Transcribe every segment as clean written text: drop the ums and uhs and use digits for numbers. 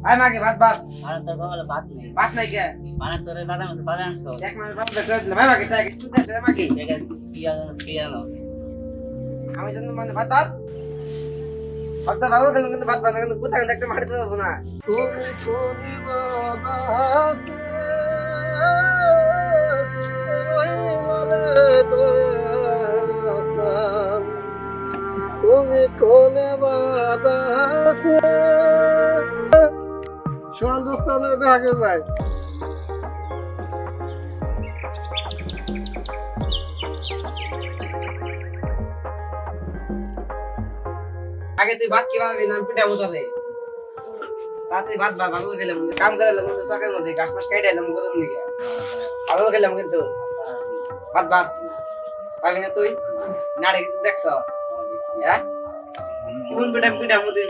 আয় মাকে ভাত ভাত আর তো বাবা ভাত নেই ভাত নাই কে মানে তোরে বাদাম তো বাদাম সো এক মাস ভাত করে দিলাম ভাই মাকে টাকা একটু দেশে মাকে এটা পিয়ানোস আমি জানি মানে ভাত ভাত ভাত ভালো খেলাম কিন্তু ভাত বানা কিন্তু কোথায় একটা মাটি তো দেবো না তুমি কোনি বাবা তুমি কোনে বাবা সন্তুস্থানে দেখে যায় আগে তুই ভাত কি বানাবি না পিঠা বসাবে তাড়াতাড়ি ভাত ভালো খেলাম কাম করে লাগলাম সকালের মধ্যে গাছ মাছ কেটে এলাম গরম দিকে ভালো খেলাম কিন্তু ভাত ভাত পাবি না তুই নাড়ে কিছু দেখছ হ্যাঁ কোন পিঠা পিঠা মধ্যে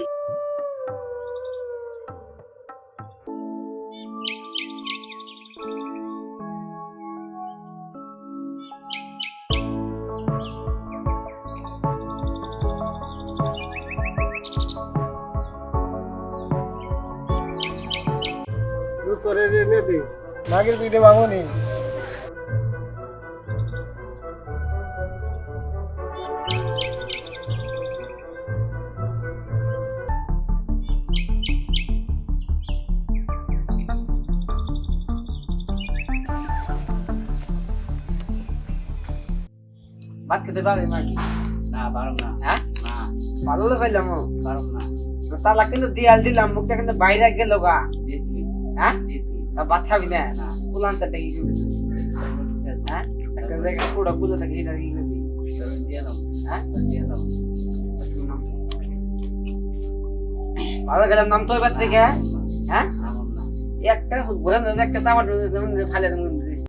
তোরে রেনে দে নাগের পিঠে মামুনি ভাত খেতে পারবি মাকি না পারম না হ্যাঁ না ভালো খাইলাম পারম না তালা কিন্তু দিয়াল দিলাম মুখটা কিন্তু বাইরে গেল গা জিতবি হ্যাঁ জিতবি তা ভাত খাবি না না পুলান চারটা কি করবি হ্যাঁ একটা জায়গা পুরো খুলে থাকে এটা কি করবি হ্যাঁ ভালো গেলাম নাম তো এবার থেকে হ্যাঁ একটা ঘোরা একটা সাবান ফালে দিস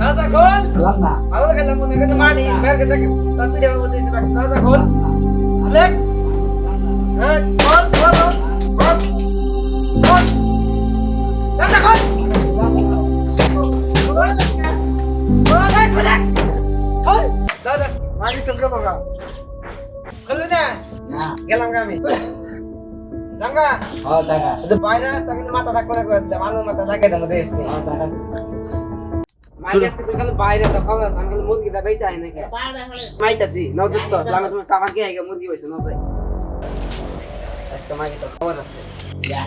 দাদা খোল ভালো গেলাম মনে করে মাটি ব্যাগে থেকে তার পিঠে মধ্যে দিতে পারি দাদা খোল আলেক হ্যাঁ খোল খোল খোল খোল দাদা খোল খোল দাদা মাটি তোকে বাবা খুলবি না গেলাম আমি জাঙ্গা হ্যাঁ টাকা যে বাইরে আসতে কিন্তু মাথা থাকবে না করে মানুষ মাথা লাগে না মধ্যে এসে হ্যাঁ টাকা মাইকাসকে তুই খালি বাইরে তো খাওয়া আমি খালি মুরগিটা বেঁচে আই নাকি মাইতাছি নও দোস্ত আমি তোমার সাবান কে আইগা মুরগি বেঁচে নও যাই আজকে মাইকে তো খাওয়া আছে ya